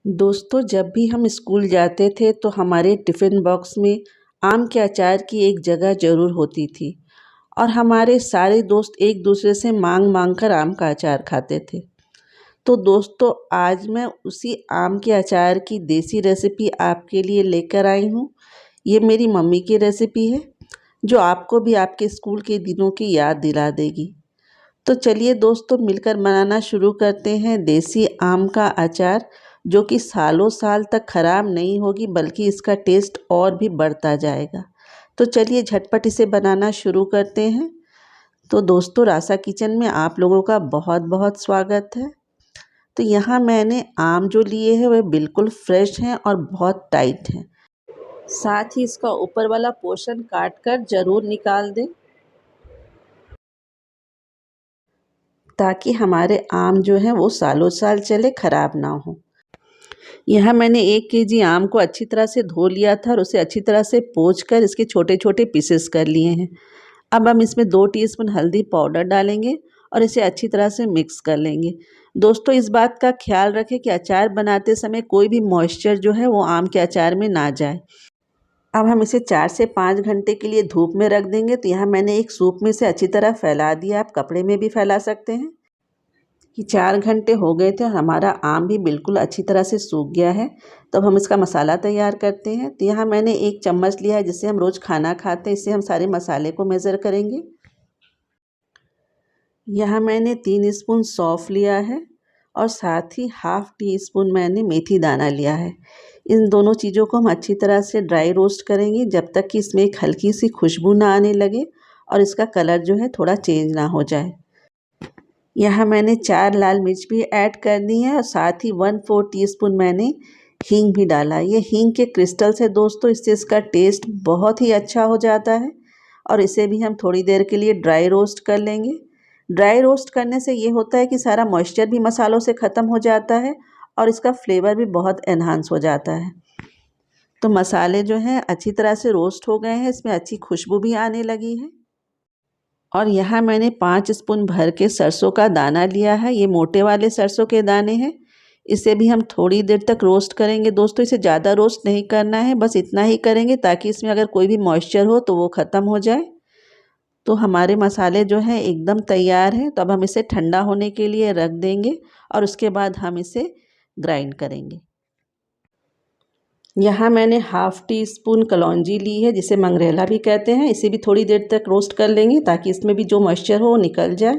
दोस्तों, जब भी हम स्कूल जाते थे तो हमारे टिफ़िन बॉक्स में आम के अचार की एक जगह ज़रूर होती थी और हमारे सारे दोस्त एक दूसरे से मांग मांग कर आम का अचार खाते थे। तो दोस्तों, आज मैं उसी आम के अचार की देसी रेसिपी आपके लिए लेकर आई हूँ। ये मेरी मम्मी की रेसिपी है जो आपको भी आपके स्कूल के दिनों की याद दिला देगी। तो चलिए दोस्तों, मिलकर बनाना शुरू करते हैं देसी आम का अचार, जो कि सालों साल तक ख़राब नहीं होगी बल्कि इसका टेस्ट और भी बढ़ता जाएगा। तो चलिए झटपट इसे बनाना शुरू करते हैं। तो दोस्तों, रासा किचन में आप लोगों का बहुत बहुत स्वागत है। तो यहाँ मैंने आम जो लिए हैं वह बिल्कुल फ्रेश हैं और बहुत टाइट हैं। साथ ही इसका ऊपर वाला पोर्शन काट कर ज़रूर निकाल दें, ताकि हमारे आम जो हैं वो सालों साल चले, ख़राब ना हो। यहाँ मैंने 1 केजी आम को अच्छी तरह से धो लिया था और उसे अच्छी तरह से पोंछ कर इसके छोटे छोटे पीसेस कर लिए हैं। अब हम इसमें 2 टीस्पून हल्दी पाउडर डालेंगे और इसे अच्छी तरह से मिक्स कर लेंगे। दोस्तों, इस बात का ख्याल रखें कि अचार बनाते समय कोई भी मॉइस्चर जो है वो आम के अचार में ना जाए। अब हम इसे 4 से 5 घंटे के लिए धूप में रख देंगे। तो यहाँ मैंने एक सूप में से अच्छी तरह फैला दिया, आप कपड़े में भी फैला सकते हैं। कि 4 घंटे हो गए थे और हमारा आम भी बिल्कुल अच्छी तरह से सूख गया है। तो अब हम इसका मसाला तैयार करते हैं। तो यहाँ मैंने 1 चम्मच लिया है, जिससे हम रोज़ खाना खाते हैं। इससे हम सारे मसाले को मेज़र करेंगे। यहाँ मैंने 3 स्पून सौंफ लिया है और साथ ही हाफ़ टी स्पून मैंने मेथी दाना लिया है। इन दोनों चीज़ों को हम अच्छी तरह से ड्राई रोस्ट करेंगे, जब तक कि इसमें एक हल्की सी खुशबू ना आने लगे और इसका कलर जो है थोड़ा चेंज ना हो जाए। यहाँ मैंने 4 लाल मिर्च भी ऐड कर दी है और साथ ही 1/4 टीस्पून मैंने हींग भी डाला। ये हींग के क्रिस्टल्स है दोस्तों, इससे इसका टेस्ट बहुत ही अच्छा हो जाता है। और इसे भी हम थोड़ी देर के लिए ड्राई रोस्ट कर लेंगे। ड्राई रोस्ट करने से ये होता है कि सारा मॉइस्चर भी मसालों से ख़त्म हो जाता है और इसका फ्लेवर भी बहुत एनहांस हो जाता है। तो मसाले जो हैं अच्छी तरह से रोस्ट हो गए हैं, इसमें अच्छी खुशबू भी आने लगी है। और यहाँ मैंने 5 स्पून भर के सरसों का दाना लिया है। ये मोटे वाले सरसों के दाने हैं। इसे भी हम थोड़ी देर तक रोस्ट करेंगे दोस्तों। इसे ज़्यादा रोस्ट नहीं करना है, बस इतना ही करेंगे ताकि इसमें अगर कोई भी मॉइस्चर हो तो वो ख़त्म हो जाए। तो हमारे मसाले जो हैं एकदम तैयार हैं। तो अब हम इसे ठंडा होने के लिए रख देंगे और उसके बाद हम इसे ग्राइंड करेंगे। यहाँ मैंने हाफ़ टी स्पून कलौंजी ली है, जिसे मंगरेला भी कहते हैं। इसे भी थोड़ी देर तक रोस्ट कर लेंगे ताकि इसमें भी जो मॉइस्चर हो वो निकल जाए।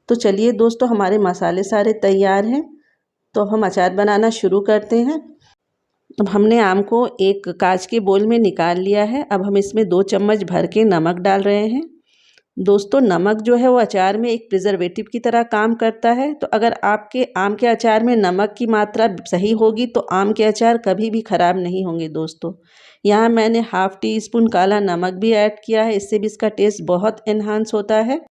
तो चलिए दोस्तों, हमारे मसाले सारे तैयार हैं। तो हम अचार बनाना शुरू करते हैं। अब हमने आम को एक कांच के बोल में निकाल लिया है। अब हम इसमें 2 चम्मच भर के नमक डाल रहे हैं। दोस्तों, नमक जो है वो अचार में एक प्रिजर्वेटिव की तरह काम करता है। तो अगर आपके आम के अचार में नमक की मात्रा सही होगी तो आम के अचार कभी भी ख़राब नहीं होंगे दोस्तों। यहाँ मैंने हाफ़ टी स्पून काला नमक भी ऐड किया है, इससे भी इसका टेस्ट बहुत एनहांस होता है।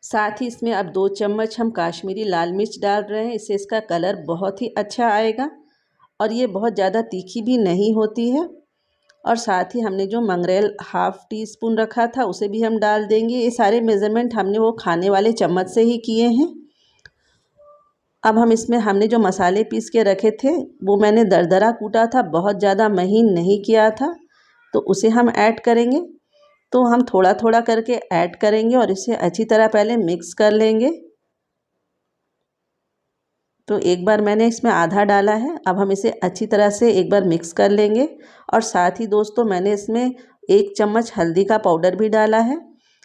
साथ ही इसमें अब 2 चम्मच हम काश्मीरी लाल मिर्च डाल रहे हैं, इससे इसका कलर बहुत ही अच्छा आएगा और ये बहुत ज़्यादा तीखी भी नहीं होती है। और साथ ही हमने जो मंगरेल हाफ़ टी स्पून रखा था उसे भी हम डाल देंगे। ये सारे मेज़रमेंट हमने वो खाने वाले चम्मच से ही किए हैं। अब हम इसमें हमने जो मसाले पीस के रखे थे वो मैंने दरदरा कूटा था, बहुत ज़्यादा महीन नहीं किया था। तो उसे हम ऐड करेंगे। तो हम थोड़ा थोड़ा करके ऐड करेंगे और इसे अच्छी तरह पहले मिक्स कर लेंगे। तो एक बार मैंने इसमें आधा डाला है। अब हम इसे अच्छी तरह से एक बार मिक्स कर लेंगे। और साथ ही दोस्तों, मैंने इसमें 1 चम्मच हल्दी का पाउडर भी डाला है।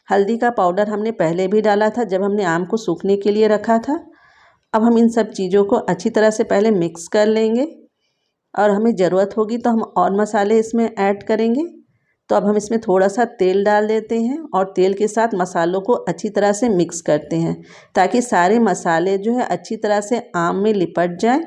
हल्दी का पाउडर हमने पहले भी डाला था जब हमने आम को सूखने के लिए रखा था। अब हम इन सब चीज़ों को अच्छी तरह से पहले मिक्स कर लेंगे और हमें ज़रूरत होगी तो हम और मसाले इसमें ऐड करेंगे। तो अब हम इसमें थोड़ा सा तेल डाल देते हैं और तेल के साथ मसालों को अच्छी तरह से मिक्स करते हैं, ताकि सारे मसाले जो है अच्छी तरह से आम में लिपट जाएं।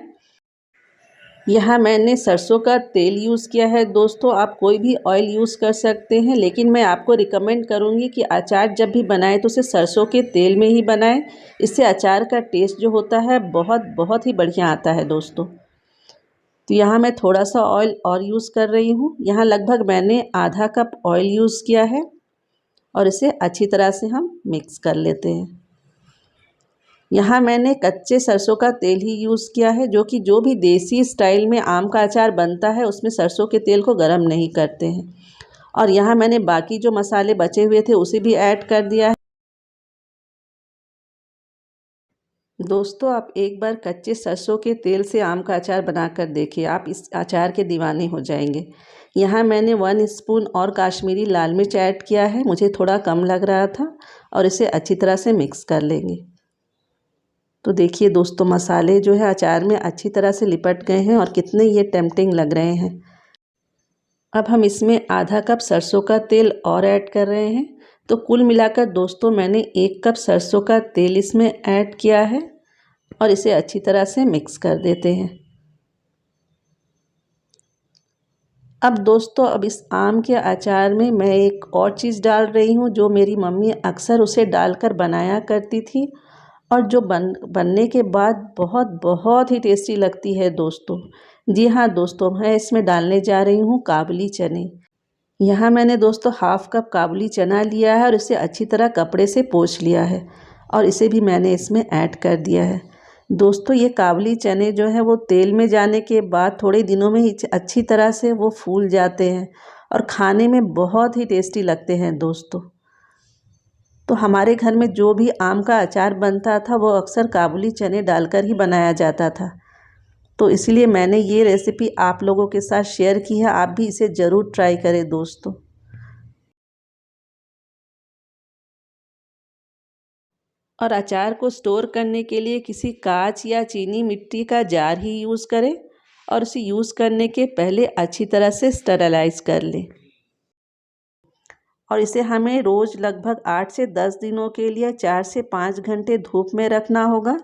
यहाँ मैंने सरसों का तेल यूज़ किया है दोस्तों, आप कोई भी ऑयल यूज़ कर सकते हैं, लेकिन मैं आपको रिकमेंड करूँगी कि अचार जब भी बनाएं तो उसे सरसों के तेल में ही बनाएं। इससे अचार का टेस्ट जो होता है बहुत बहुत ही बढ़िया आता है दोस्तों। तो यहाँ मैं थोड़ा सा ऑयल और यूज़ कर रही हूँ। यहाँ लगभग मैंने आधा कप ऑयल यूज़ किया है और इसे अच्छी तरह से हम मिक्स कर लेते हैं। यहाँ मैंने कच्चे सरसों का तेल ही यूज़ किया है, जो भी देसी स्टाइल में आम का अचार बनता है उसमें सरसों के तेल को गरम नहीं करते हैं। और यहाँ मैंने बाकी जो मसाले बचे हुए थे उसे भी ऐड कर दिया है। दोस्तों, आप एक बार कच्चे सरसों के तेल से आम का अचार बनाकर देखिए, आप इस अचार के दीवाने हो जाएंगे। यहाँ मैंने 1 स्पून और काश्मीरी लाल मिर्च ऐड किया है, मुझे थोड़ा कम लग रहा था, और इसे अच्छी तरह से मिक्स कर लेंगे। तो देखिए दोस्तों, मसाले जो है अचार में अच्छी तरह से लिपट गए हैं और कितने ये टेम्पटिंग लग रहे हैं। अब हम इसमें आधा कप सरसों का तेल और ऐड कर रहे हैं। तो कुल मिलाकर दोस्तों मैंने 1 कप सरसों का तेल इसमें ऐड किया है और इसे अच्छी तरह से मिक्स कर देते हैं। अब दोस्तों, अब इस आम के अचार में मैं एक और चीज़ डाल रही हूँ जो मेरी मम्मी अक्सर उसे डालकर बनाया करती थी और जो बनने के बाद बहुत बहुत ही टेस्टी लगती है दोस्तों। जी हाँ दोस्तों, मैं इसमें डालने जा रही हूँ काबुली चने। यहाँ मैंने दोस्तों हाफ़ कप काबुली चना लिया है और इसे अच्छी तरह कपड़े से पोंछ लिया है और इसे भी मैंने इसमें ऐड कर दिया है। दोस्तों, ये काबुली चने जो है वो तेल में जाने के बाद थोड़े दिनों में ही अच्छी तरह से वो फूल जाते हैं और खाने में बहुत ही टेस्टी लगते हैं दोस्तों। तो हमारे घर में जो भी आम का अचार बनता था वो अक्सर काबुली चने डालकर ही बनाया जाता था। तो इसलिए मैंने ये रेसिपी आप लोगों के साथ शेयर की है, आप भी इसे ज़रूर ट्राई करें दोस्तों। और अचार को स्टोर करने के लिए किसी कांच या चीनी मिट्टी का जार ही यूज़ करें और उसे यूज़ करने के पहले अच्छी तरह से स्टरलाइज़ कर लें। और इसे हमें रोज़ लगभग 8 से 10 दिनों के लिए 4 से 5 घंटे धूप में रखना होगा।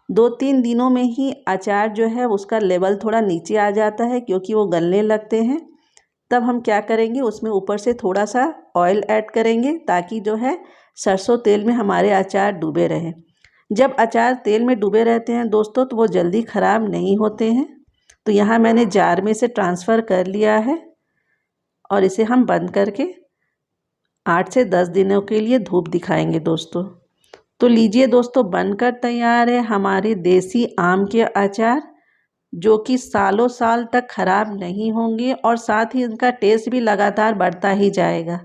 2-3 दिनों में ही अचार जो है उसका लेवल थोड़ा नीचे आ जाता है क्योंकि वो गलने लगते हैं। तब हम क्या करेंगे, उसमें ऊपर से थोड़ा सा ऑयल ऐड करेंगे ताकि जो है सरसों तेल में हमारे अचार डूबे रहें। जब अचार तेल में डूबे रहते हैं दोस्तों तो वो जल्दी ख़राब नहीं होते हैं। तो यहाँ मैंने जार में से ट्रांसफ़र कर लिया है और इसे हम बंद करके 8 से 10 दिनों के लिए धूप दिखाएंगे दोस्तों। तो लीजिए दोस्तों, बनकर तैयार है हमारे देसी आम के अचार, जो कि सालों साल तक ख़राब नहीं होंगे और साथ ही इनका टेस्ट भी लगातार बढ़ता ही जाएगा।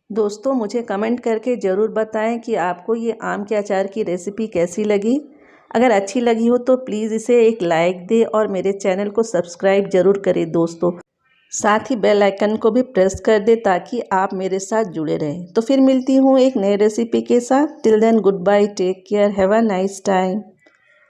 दोस्तों, मुझे कमेंट करके ज़रूर बताएं कि आपको ये आम के अचार की रेसिपी कैसी लगी। अगर अच्छी लगी हो तो प्लीज़ इसे एक लाइक दें और मेरे चैनल को सब्सक्राइब ज़रूर करें दोस्तों। साथ ही बेल आइकन को भी प्रेस कर दें ताकि आप मेरे साथ जुड़े रहें। तो फिर मिलती हूँ एक नई रेसिपी के साथ। Till then goodbye, take care, have a nice time.